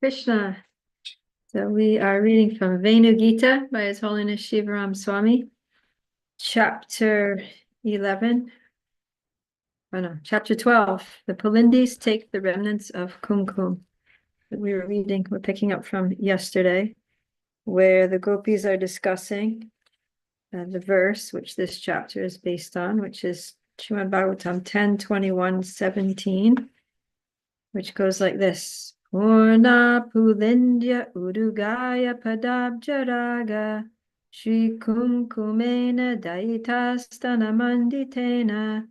Krishna. So we are reading from Venu Gita by His Holiness Shivaram Swami, chapter 11. Oh no, chapter 12. The Pulindis take the remnants of Kunkuma. That we're picking up from yesterday, where the gopis are discussing the verse which this chapter is based on, which is Srimad Bhagavatam 10:21-17, which goes like this. Purna Pulindya Udugaya Padabjaraga Shri Kunkumena Daitastana Manditena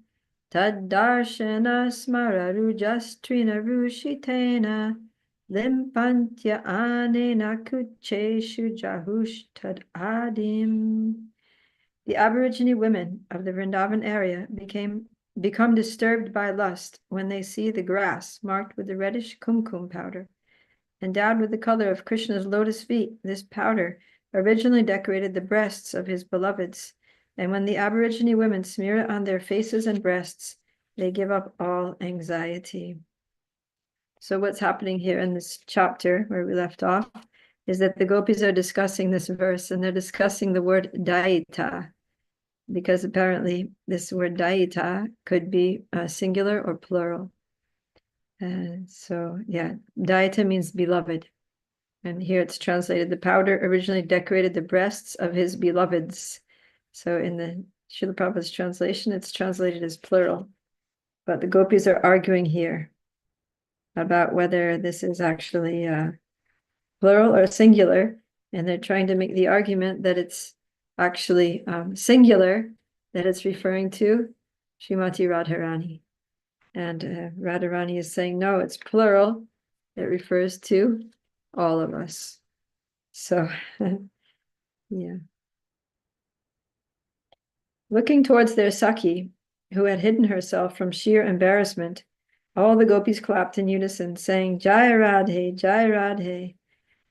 Taddarshana Smararujastrina Rushitena Limpantya Anena Kucheshu Jahush Tad Adim. The Aborigine women of the Vrindavan area become disturbed by lust when they see the grass marked with the reddish kumkum powder. Endowed with the color of Krishna's lotus feet, this powder originally decorated the breasts of his beloveds, and when the Aborigine women smear it on their faces and breasts, they give up all anxiety. So what's happening here in this chapter where we left off is that the gopis are discussing this verse, and they're discussing the word daita, because apparently this word daita could be singular or plural. And so, yeah, daita means beloved. And here it's translated, the powder originally decorated the breasts of his beloveds. So in the Srila Prabhupada's translation, it's translated as plural. But the gopis are arguing here about whether this is actually plural or singular. And they're trying to make the argument that it's actually singular, that it's referring to Srimati Radharani. And Radharani is saying, no, it's plural. It refers to all of us. So, yeah. Looking towards their Saki, who had hidden herself from sheer embarrassment, all the gopis clapped in unison, saying, Jai Radhe, Jai Radhe.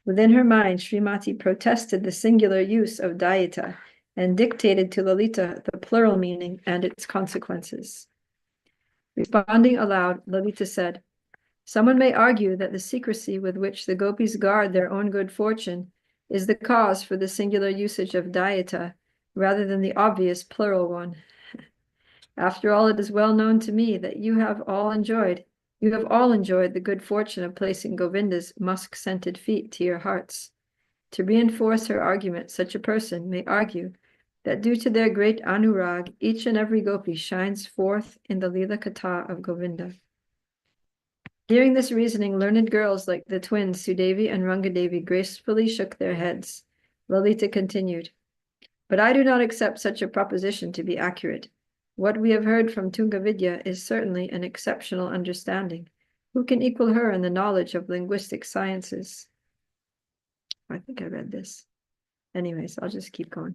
Within her mind, Srimati protested the singular use of daita and dictated to Lalita the plural meaning and its consequences. Responding aloud, Lalita said, someone may argue that the secrecy with which the gopis guard their own good fortune is the cause for the singular usage of daita rather than the obvious plural one. After all, it is well known to me that you have all enjoyed the good fortune of placing Govinda's musk-scented feet to your hearts. To reinforce her argument, such a person may argue that due to their great anurag, each and every gopi shines forth in the Lila Katha of Govinda. Hearing this reasoning, learned girls like the twins Sudevi and Rangadevi gracefully shook their heads. Lalita continued, but I do not accept such a proposition to be accurate. What we have heard from Tungavidya is certainly an exceptional understanding. Who can equal her in the knowledge of linguistic sciences? I think I read this. Anyways, I'll just keep going.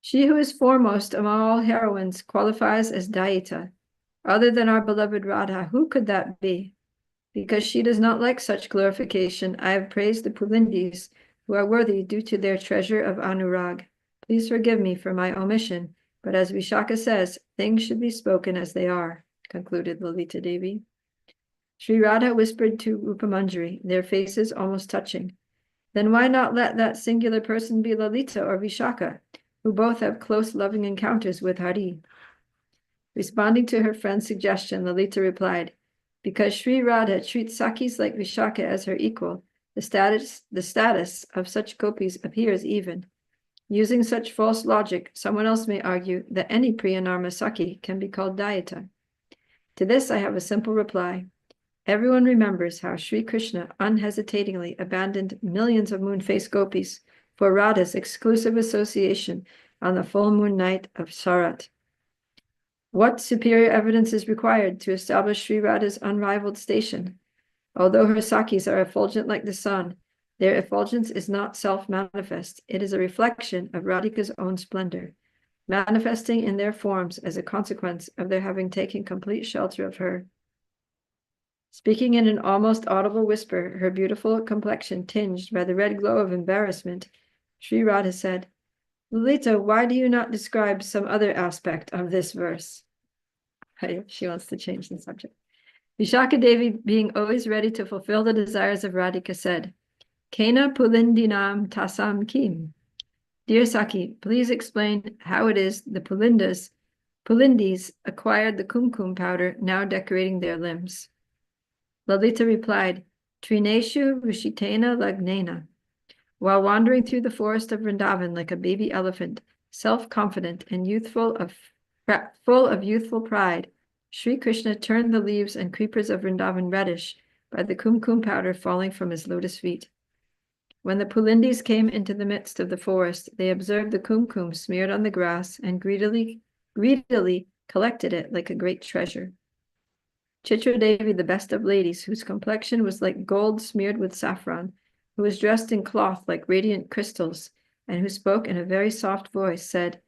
She who is foremost among all heroines qualifies as Daita. Other than our beloved Radha, who could that be? Because she does not like such glorification, I have praised the Pulindis, who are worthy due to their treasure of Anurag. Please forgive me for my omission, but as Vishaka says, things should be spoken as they are, concluded Lalita Devi. Sri Radha whispered to Rupamanjari, their faces almost touching. Then why not let that singular person be Lalita or Vishaka, who both have close loving encounters with Hari? Responding to her friend's suggestion, Lalita replied, because Sri Radha treats Sakis like Vishaka as her equal, the status of such gopis appears even. Using such false logic, someone else may argue that any Priyanarma Saki can be called Daita. To this I have a simple reply. Everyone remembers how Sri Krishna unhesitatingly abandoned millions of moon-faced gopis for Radha's exclusive association on the full moon night of Sarat. What superior evidence is required to establish Sri Radha's unrivaled station? Although her Sakis are effulgent like the sun, their effulgence is not self-manifest. It is a reflection of Radhika's own splendor, manifesting in their forms as a consequence of their having taken complete shelter of her. Speaking in an almost audible whisper, her beautiful complexion tinged by the red glow of embarrassment, Sri Radha said, Lalita, why do you not describe some other aspect of this verse? She wants to change the subject. Vishaka Devi, being always ready to fulfill the desires of Radhika, said, Kena Pulindinam Tasam Kim. Dear Saki, please explain how it is the Pulindis acquired the kumkum powder now decorating their limbs. Lalita replied, Trineshu Rishitena Lagnena. While wandering through the forest of Vrindavan like a baby elephant, self-confident and full of youthful pride, Sri Krishna turned the leaves and creepers of Vrindavan reddish by the kumkum powder falling from his lotus feet. When the Pulindis came into the midst of the forest, they observed the kumkum smeared on the grass and greedily collected it like a great treasure. Chitra Devi, the best of ladies, whose complexion was like gold smeared with saffron, who was dressed in cloth like radiant crystals, and who spoke in a very soft voice, said,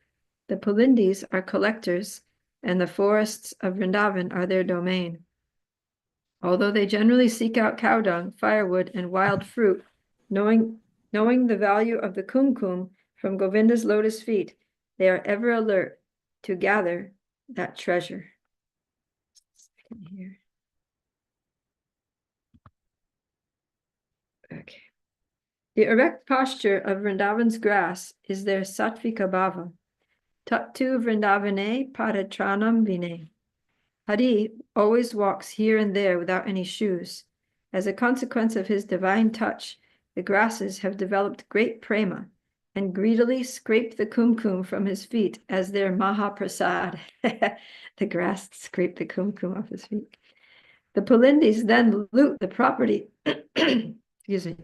The Pulindis are collectors, and the forests of Vrindavan are their domain. Although they generally seek out cow dung, firewood, and wild fruit, knowing the value of the kumkum from Govinda's lotus feet, they are ever alert to gather that treasure. Here. Okay. The erect posture of Vrindavan's grass is their sattvika bhava. Tattu Vrindavane paratranam vine. Hari always walks here and there without any shoes. As a consequence of his divine touch, the grasses have developed great prema and greedily scrape the kumkum from his feet as their mahaprasad. The grass scraped the kumkum off his feet. The Pulindis then loot the property. Excuse me.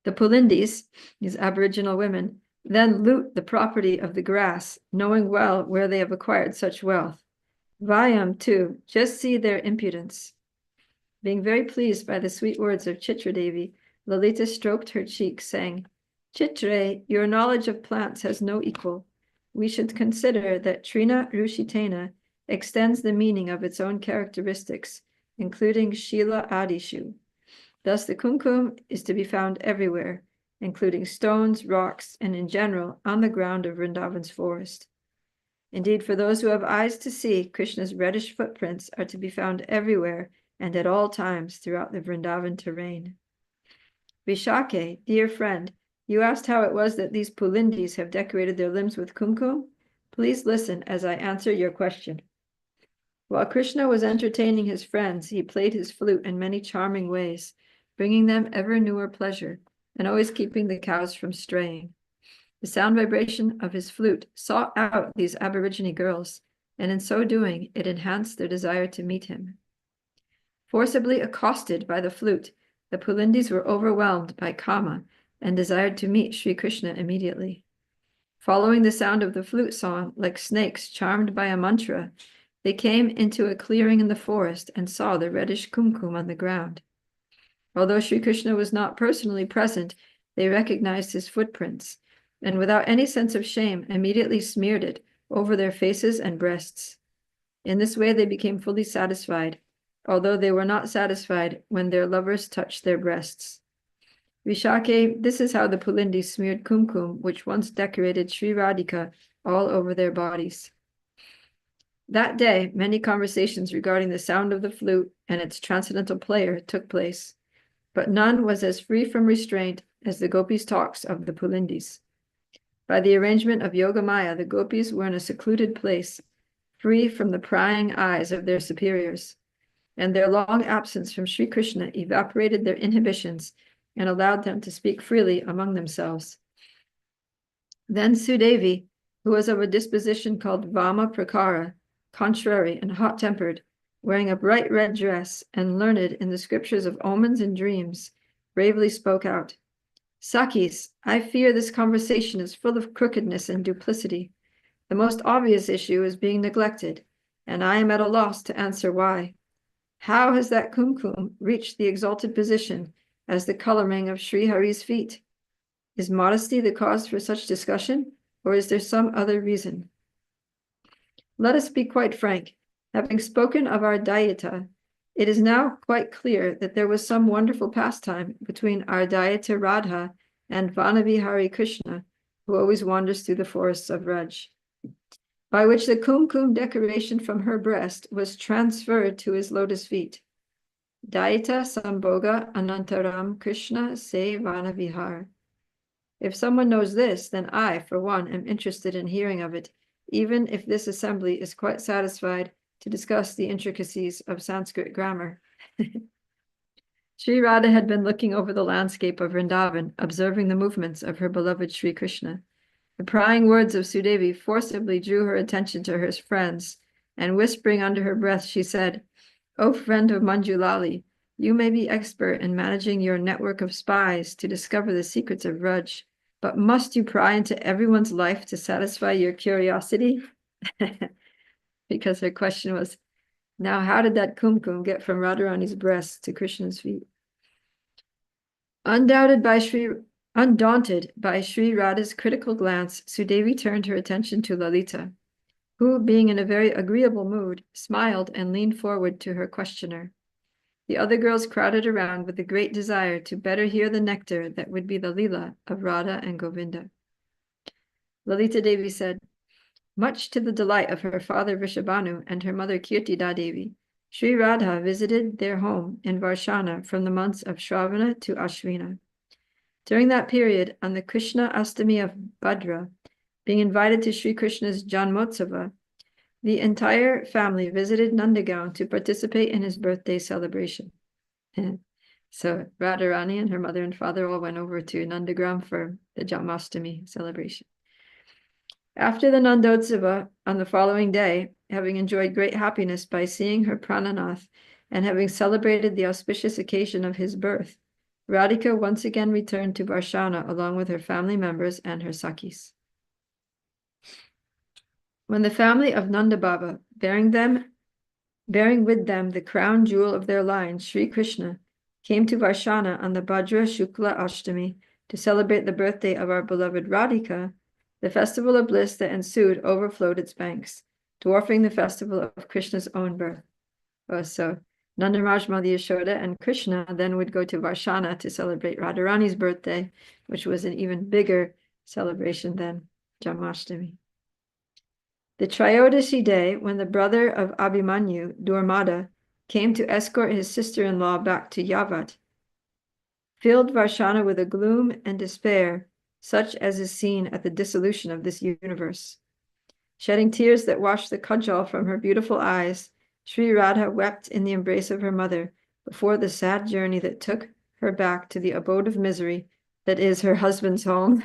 The Pulindis, these Aboriginal women, then loot the property of the grass, knowing well where they have acquired such wealth. Vayam, too, just see their impudence. Being very pleased by the sweet words of Chitra Devi, Lalita stroked her cheek, saying, Chitre, your knowledge of plants has no equal. We should consider that Trina Rushitena extends the meaning of its own characteristics, including Shila Adishu. Thus, the kumkum is to be found everywhere, including stones, rocks, and in general on the ground of Vrindavan's forest. Indeed, for those who have eyes to see, Krishna's reddish footprints are to be found everywhere and at all times throughout the Vrindavan terrain. Vishake, dear friend, you asked how it was that these Pulindis have decorated their limbs with kumkum. Please listen as I answer your question. While Krishna was entertaining his friends, he played his flute in many charming ways, bringing them ever newer pleasure, and always keeping the cows from straying. The sound vibration of his flute sought out these Aborigine girls, and in so doing, it enhanced their desire to meet him. Forcibly accosted by the flute, the Pulindis were overwhelmed by Kama and desired to meet Sri Krishna immediately. Following the sound of the flute song, like snakes charmed by a mantra, they came into a clearing in the forest and saw the reddish kumkum on the ground. Although Sri Krishna was not personally present, they recognized his footprints, and without any sense of shame, immediately smeared it over their faces and breasts. In this way, they became fully satisfied, although they were not satisfied when their lovers touched their breasts. Vishake, this is how the Pulindis smeared kumkum, which once decorated Sri Radhika, all over their bodies. That day, many conversations regarding the sound of the flute and its transcendental player took place, but none was as free from restraint as the gopis' talks of the Pulindis. By the arrangement of Yogamaya, the gopis were in a secluded place, free from the prying eyes of their superiors, and their long absence from Sri Krishna evaporated their inhibitions and allowed them to speak freely among themselves. Then Sudevi, who was of a disposition called Vama Prakara, contrary and hot-tempered, wearing a bright red dress and learned in the scriptures of omens and dreams, bravely spoke out, Sakis, I fear this conversation is full of crookedness and duplicity. The most obvious issue is being neglected, and I am at a loss to answer why. How has that kumkum reached the exalted position as the coloring of Sri Hari's feet? Is modesty the cause for such discussion, or is there some other reason? Let us be quite frank. Having spoken of our Dayita, it is now quite clear that there was some wonderful pastime between our Dayita Radha and Vanavihari Krishna, who always wanders through the forests of Raj. by which the kumkum decoration from her breast was transferred to his lotus feet. Daita Sambhoga Anantaram Krishna Se Vana Vihar. If someone knows this, then I, for one, am interested in hearing of it, even if this assembly is quite satisfied to discuss the intricacies of Sanskrit grammar. Sri Radha had been looking over the landscape of Vrindavan, observing the movements of her beloved Sri Krishna. The prying words of Sudevi forcibly drew her attention to her friends, and whispering under her breath, she said, "O friend of Manjulali, you may be expert in managing your network of spies to discover the secrets of Raj, but must you pry into everyone's life to satisfy your curiosity?" Because her question was, now how did that kumkum get from Radharani's breast to Krishna's feet? Undaunted by Sri Radha's critical glance, Sudevi turned her attention to Lalita, who, being in a very agreeable mood, smiled and leaned forward to her questioner. The other girls crowded around with a great desire to better hear the nectar that would be the Leela of Radha and Govinda. Lalita Devi said, much to the delight of her father Vrishabhanu and her mother Kirtida Devi, Sri Radha visited their home in Varshana from the months of Shravana to Ashvina. During that period, on the Krishna Astami of Bhadra, being invited to Sri Krishna's Janmotsava, the entire family visited Nandagaon to participate in his birthday celebration. So Radharani and her mother and father all went over to Nandagram for the Janmashtami celebration. After the Nandotsava on the following day, having enjoyed great happiness by seeing her Prananath and having celebrated the auspicious occasion of his birth, Radhika once again returned to Varshana along with her family members and her Sakhis. When the family of Nanda Baba, bearing with them the crown jewel of their line, Sri Krishna, came to Varshana on the Bhadra Shukla Ashtami to celebrate the birthday of our beloved Radhika, the festival of bliss that ensued overflowed its banks, dwarfing the festival of Krishna's own birth. So Nanda Maharaj, Yashoda, and Krishna then would go to Varshana to celebrate Radharani's birthday, which was an even bigger celebration than Janmashtami. The Trayodasi day, when the brother of Abhimanyu, Durmada, came to escort his sister-in-law back to Yavat, filled Varshana with a gloom and despair, such as is seen at the dissolution of this universe. Shedding tears that washed the kajal from her beautiful eyes, Sri Radha wept in the embrace of her mother before the sad journey that took her back to the abode of misery that is her husband's home.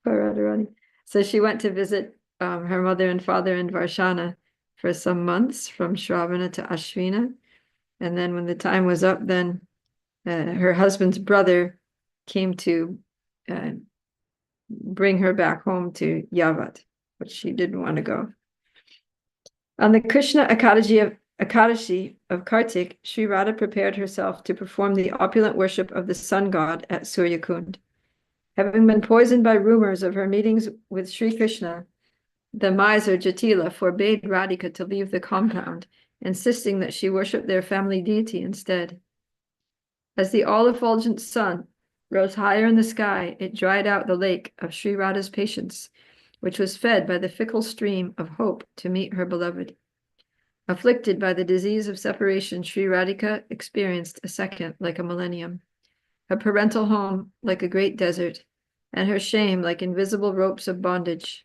Poor Radharani. So she went to visit her mother and father in Varshana for some months, from Shravana to Ashvina. And then when the time was up, then her husband's brother came to bring her back home to Yavat, but she didn't want to go. On the Krishna Ekadashi of Kartik, Sri Radha prepared herself to perform the opulent worship of the sun god at Suryakund. Having been poisoned by rumors of her meetings with Sri Krishna, the miser Jatila forbade Radhika to leave the compound, insisting that she worship their family deity instead. As the all-effulgent sun rose higher in the sky, it dried out the lake of Sri Radha's patience, which was fed by the fickle stream of hope to meet her beloved. Afflicted by the disease of separation, Sri Radhika experienced a second like a millennium, her parental home like a great desert, and her shame like invisible ropes of bondage.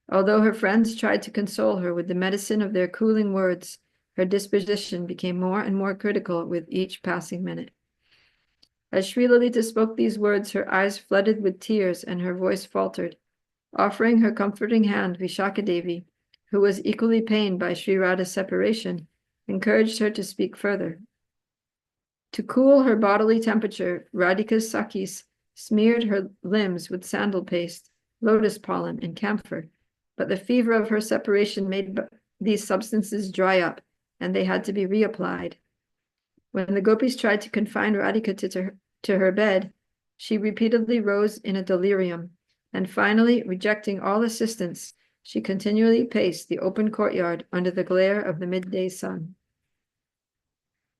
Although her friends tried to console her with the medicine of their cooling words, her disposition became more and more critical with each passing minute. As Sri Lalita spoke these words, her eyes flooded with tears and her voice faltered. Offering her comforting hand, Vishaka Devi, who was equally pained by Sri Radha's separation, encouraged her to speak further. To cool her bodily temperature, Radhika's Sakhis smeared her limbs with sandal paste, lotus pollen, and camphor, but the fever of her separation made these substances dry up, and they had to be reapplied. When the gopis tried to confine Radhika to her bed, she repeatedly rose in a delirium, and finally, rejecting all assistance, she continually paced the open courtyard under the glare of the midday sun.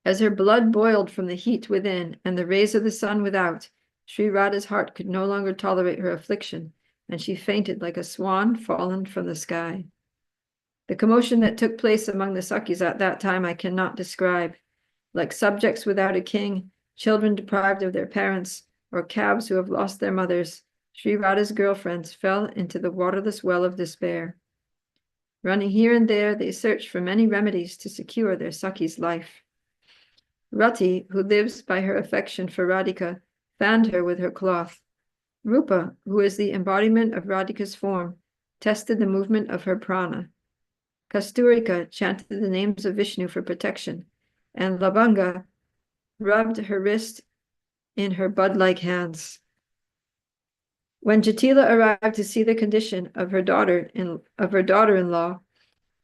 As her blood boiled from the heat within and the rays of the sun without, Sri Radha's heart could no longer tolerate her affliction, and she fainted like a swan fallen from the sky. The commotion that took place among the Sakis at that time I cannot describe. Like subjects without a king, children deprived of their parents, or calves who have lost their mothers, Sri Radha's girlfriends fell into the waterless well of despair. Running here and there, they searched for many remedies to secure their Saki's life. Rati, who lives by her affection for Radhika, fanned her with her cloth. Rupa, who is the embodiment of Radhika's form, tested the movement of her prana. Kasturika chanted the names of Vishnu for protection, and Labanga rubbed her wrist in her bud-like hands. When Jatila arrived to see the condition of her daughter-in-law,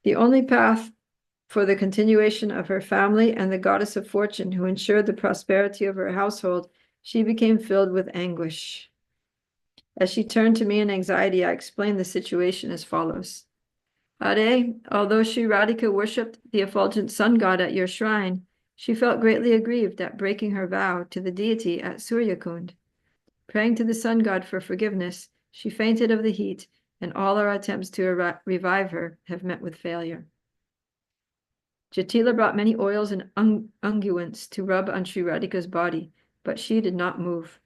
the only path for the continuation of her family and the goddess of fortune who ensured the prosperity of her household, she became filled with anguish. As she turned to me in anxiety, I explained the situation as follows. Hare, although Sri Radhika worshipped the effulgent sun god at your shrine, she felt greatly aggrieved at breaking her vow to the deity at Suryakund. Praying to the sun god for forgiveness, she fainted of the heat, and all our attempts to revive her have met with failure. Jatila brought many oils and unguents to rub on Sri Radhika's body, but she did not move.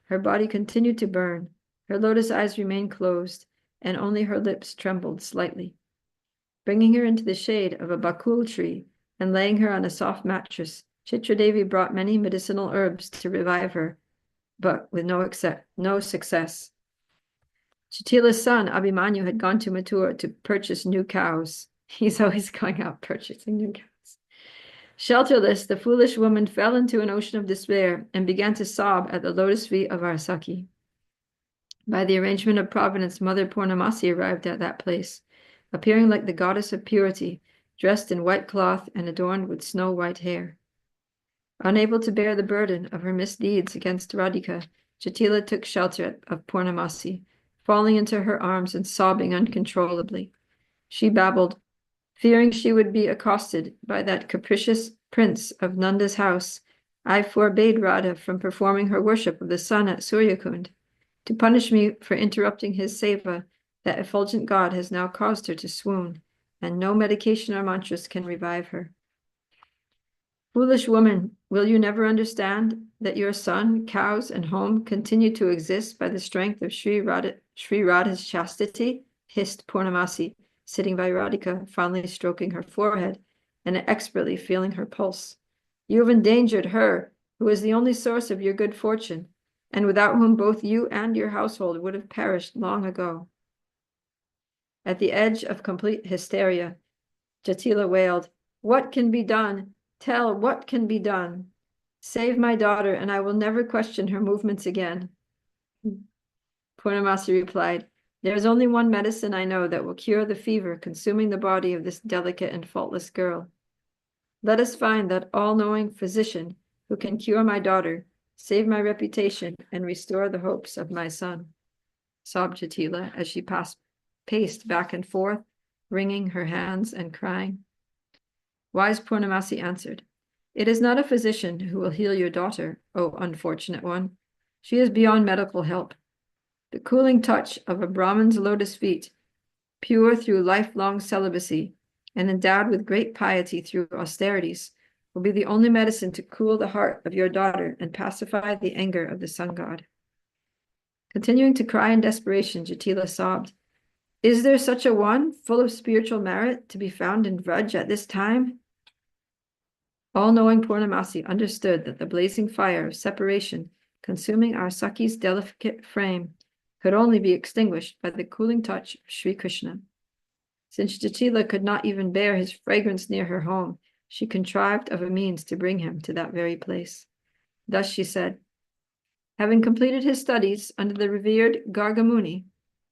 Her body continued to burn, her lotus eyes remained closed, and only her lips trembled slightly. Bringing her into the shade of a bakul tree and laying her on a soft mattress, Chitradevi brought many medicinal herbs to revive her, but with no success. Jatila's son, Abhimanyu, had gone to Mathura to purchase new cows. He's always going out purchasing new cows. Shelterless, the foolish woman fell into an ocean of despair and began to sob at the lotus feet of our Saki. By the arrangement of Providence, Mother Purnamasi arrived at that place, appearing like the goddess of purity, dressed in white cloth and adorned with snow-white hair. Unable to bear the burden of her misdeeds against Radhika, Jatila took shelter of Purnamasi, falling into her arms and sobbing uncontrollably. She babbled, fearing she would be accosted by that capricious prince of Nanda's house. I forbade Radha from performing her worship of the sun at Suryakund. To punish me for interrupting his seva, that effulgent god has now caused her to swoon, and no medication or mantras can revive her. Foolish woman, will you never understand that your son, cows, and home continue to exist by the strength of Sri Radha's chastity? Hissed Purnamasi, sitting by Radhika, fondly stroking her forehead and expertly feeling her pulse. You have endangered her, who is the only source of your good fortune, and without whom both you and your household would have perished long ago. At the edge of complete hysteria, Jatila wailed, What can be done? Tell what can be done. Save my daughter, and I will never question her movements again. Purnamasi replied, There is only one medicine I know that will cure the fever consuming the body of this delicate and faultless girl. Let us find that all-knowing physician who can cure my daughter, save my reputation, and restore the hopes of my son. Sobbed Jatila as she paced back and forth, wringing her hands and crying. Wise Purnamasi answered, It is not a physician who will heal your daughter, O unfortunate one. She is beyond medical help. The cooling touch of a Brahman's lotus feet, pure through lifelong celibacy, and endowed with great piety through austerities, will be the only medicine to cool the heart of your daughter and pacify the anger of the sun god. Continuing to cry in desperation, Jatila sobbed, Is there such a one, full of spiritual merit, to be found in Vraj at this time? All-knowing Purnamasi understood that the blazing fire of separation consuming our Saki's delicate frame could only be extinguished by the cooling touch of Sri Krishna. Since Jatila could not even bear his fragrance near her home, she contrived of a means to bring him to that very place. Thus she said, Having completed his studies under the revered Gargamuni,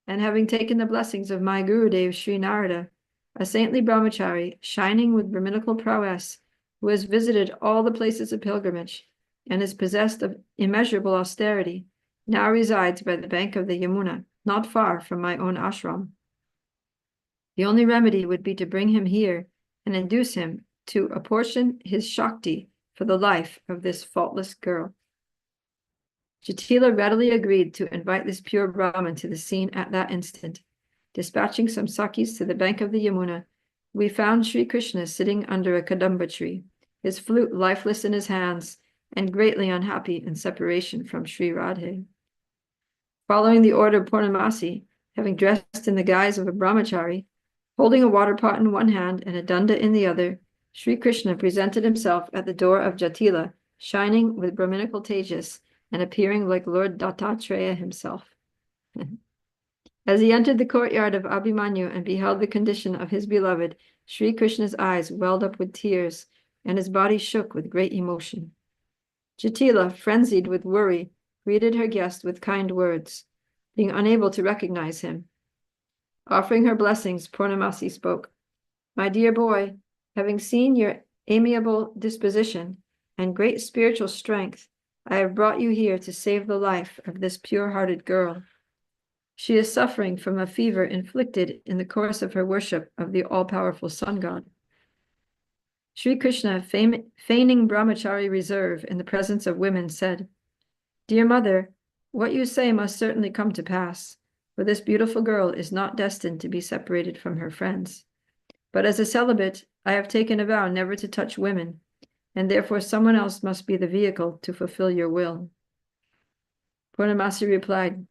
and having taken the blessings of my Gurudev Sri Narada, a saintly brahmachari shining with Brahminical prowess, who has visited all the places of pilgrimage, and is possessed of immeasurable austerity, now resides by the bank of the Yamuna, not far from my own ashram. The only remedy would be to bring him here and induce him to apportion his Shakti for the life of this faultless girl. Jatila readily agreed to invite this pure Brahmin to the scene at that instant. Dispatching some sakis to the bank of the Yamuna, we found Sri Krishna sitting under a kadamba tree, his flute lifeless in his hands, and greatly unhappy in separation from Sri Radhe. Following the order of Purnamasi, having dressed in the guise of a brahmachari, holding a water pot in one hand and a danda in the other, Sri Krishna presented himself at the door of Jatila, shining with Brahminical tejas and appearing like Lord Dattatreya himself. As he entered the courtyard of Abhimanyu and beheld the condition of his beloved, Sri Krishna's eyes welled up with tears, and his body shook with great emotion. Jatila, frenzied with worry, greeted her guest with kind words, being unable to recognize him. Offering her blessings, Purnamasi spoke. My dear boy, having seen your amiable disposition and great spiritual strength, I have brought you here to save the life of this pure-hearted girl. She is suffering from a fever inflicted in the course of her worship of the all-powerful sun god. Sri Krishna, feigning brahmachari reserve in the presence of women, said, Dear mother, what you say must certainly come to pass, for this beautiful girl is not destined to be separated from her friends. But as a celibate, I have taken a vow never to touch women, and therefore someone else must be the vehicle to fulfill your will. Purnamasi replied,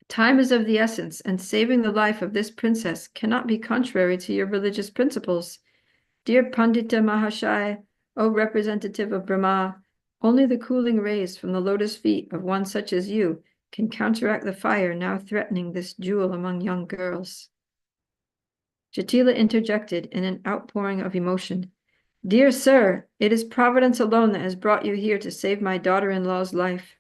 Time is of the essence, and saving the life of this princess cannot be contrary to your religious principles. Dear Pandita Mahashaya, O representative of Brahma, only the cooling rays from the lotus feet of one such as you can counteract the fire now threatening this jewel among young girls. Jatila interjected in an outpouring of emotion. Dear sir, it is Providence alone that has brought you here to save my daughter-in-law's life.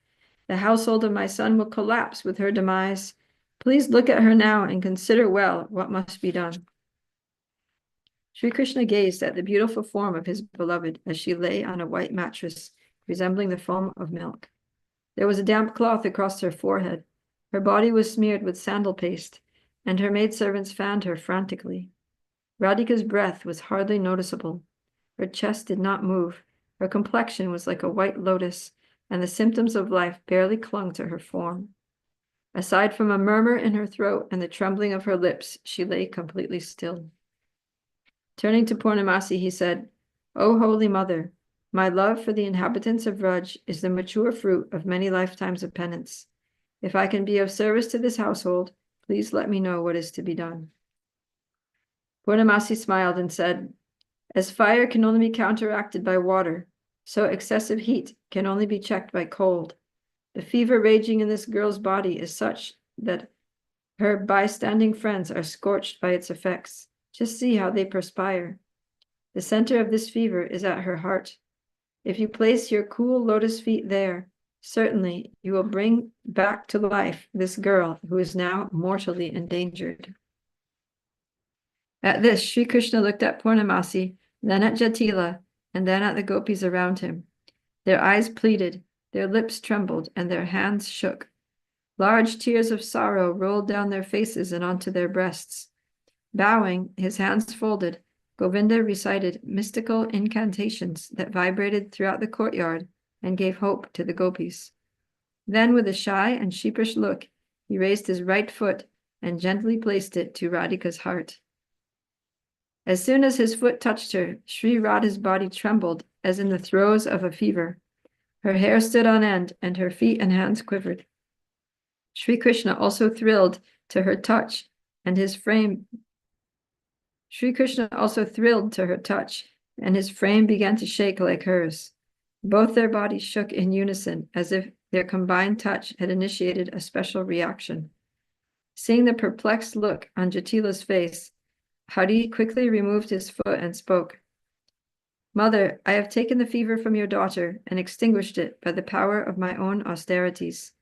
The household of my son will collapse with her demise. Please look at her now and consider well what must be done. Sri Krishna gazed at the beautiful form of his beloved as she lay on a white mattress resembling the foam of milk. There was a damp cloth across her forehead. Her body was smeared with sandal paste, and her maidservants fanned her frantically. Radhika's breath was hardly noticeable. Her chest did not move. Her complexion was like a white lotus, and the symptoms of life barely clung to her form. Aside from a murmur in her throat and the trembling of her lips, she lay completely still. Turning to Purnamasi, he said, O Holy Mother, my love for the inhabitants of Vraj is the mature fruit of many lifetimes of penance. If I can be of service to this household, please let me know what is to be done. Purnamasi smiled and said, As fire can only be counteracted by water, so excessive heat can only be checked by cold. The fever raging in this girl's body is such that her bystanding friends are scorched by its effects. Just see how they perspire. The center of this fever is at her heart. If you place your cool lotus feet there, certainly you will bring back to life this girl who is now mortally endangered. At this, Sri Krishna looked at Purnamasi, then at Jatila, and then at the gopis around him. Their eyes pleaded, their lips trembled, and their hands shook. Large tears of sorrow rolled down their faces and onto their breasts. Bowing, his hands folded, Govinda recited mystical incantations that vibrated throughout the courtyard and gave hope to the gopis. Then, with a shy and sheepish look, he raised his right foot and gently placed it to Radhika's heart. As soon as his foot touched her, Sri Radha's body trembled as in the throes of a fever. Her hair stood on end, and her feet and hands quivered. Sri Krishna also thrilled to her touch, and his frame began to shake like hers. Both their bodies shook in unison, as if their combined touch had initiated a special reaction. Seeing the perplexed look on Jatila's face, Hari quickly removed his foot and spoke. Mother, I have taken the fever from your daughter and extinguished it by the power of my own austerities.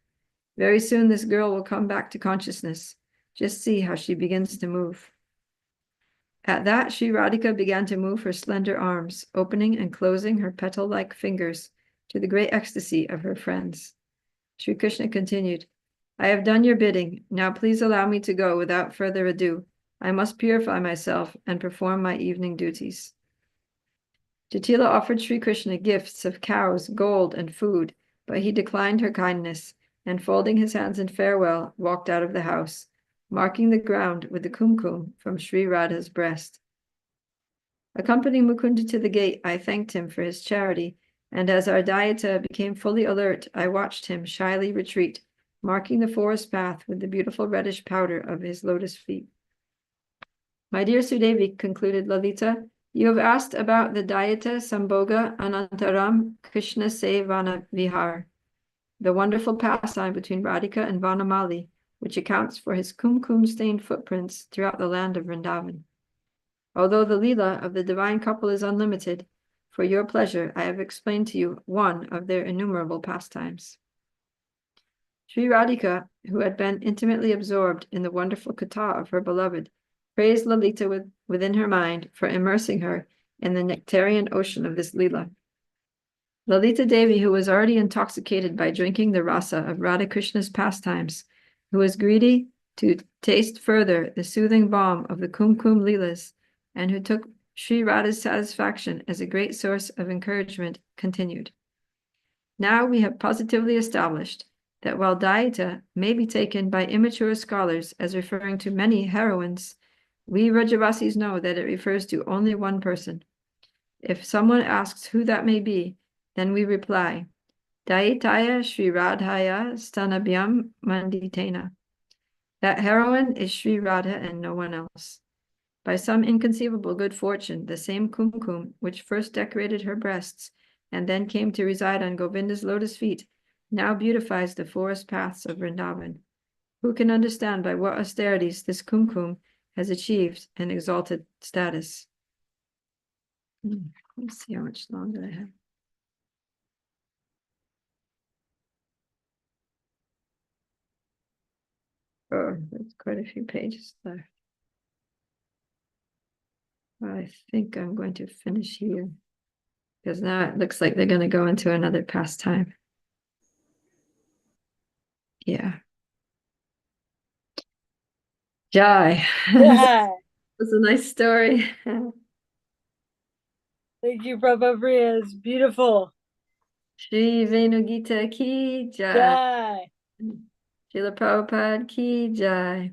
Very soon this girl will come back to consciousness. Just see how she begins to move. At that, Sri Radhika began to move her slender arms, opening and closing her petal-like fingers to the great ecstasy of her friends. Sri Krishna continued, I have done your bidding. Now please allow me to go without further ado. I must purify myself and perform my evening duties. Jatila offered Sri Krishna gifts of cows, gold, and food, but he declined her kindness, and folding his hands in farewell, walked out of the house, marking the ground with the kumkum from Sri Radha's breast. Accompanying Mukunda to the gate, I thanked him for his charity, and as our Dayita became fully alert, I watched him shyly retreat, marking the forest path with the beautiful reddish powder of his lotus feet. My dear Sudevi, concluded Lalita, you have asked about the Dayita Sambhoga Anantaram Krishna Sevana Vihar, the wonderful pastime between Radhika and Vanamali, which accounts for his kumkum-stained footprints throughout the land of Vrindavan. Although the Leela of the divine couple is unlimited, for your pleasure I have explained to you one of their innumerable pastimes. Sri Radhika, who had been intimately absorbed in the wonderful katha of her beloved, praised Lalita within her mind for immersing her in the nectarian ocean of this Leela. Lalita Devi, who was already intoxicated by drinking the rasa of Radha Krishna's pastimes, who was greedy to taste further the soothing balm of the Kumkum Leelas, and who took Sri Radha's satisfaction as a great source of encouragement, continued. Now we have positively established that while Dayita may be taken by immature scholars as referring to many heroines, we Rajavasis know that it refers to only one person. If someone asks who that may be, then we reply, Dayitaya Sri Radhaya Stanabhyam Manditena. That heroine is Sri Radha and no one else. By some inconceivable good fortune, the same kumkum which first decorated her breasts and then came to reside on Govinda's lotus feet now beautifies the forest paths of Vrindavan. Who can understand by what austerities this kumkum has achieved an exalted status? Let's see how much longer I have. Oh, there's quite a few pages there. I think I'm going to finish here because now it looks like they're going to go into another pastime. Yeah. Jai. Yeah. That's a nice story. Thank you, Prabhupada. It's beautiful. Shri Venu Gita ki jai. Jai. Srila Prabhupada ki jai.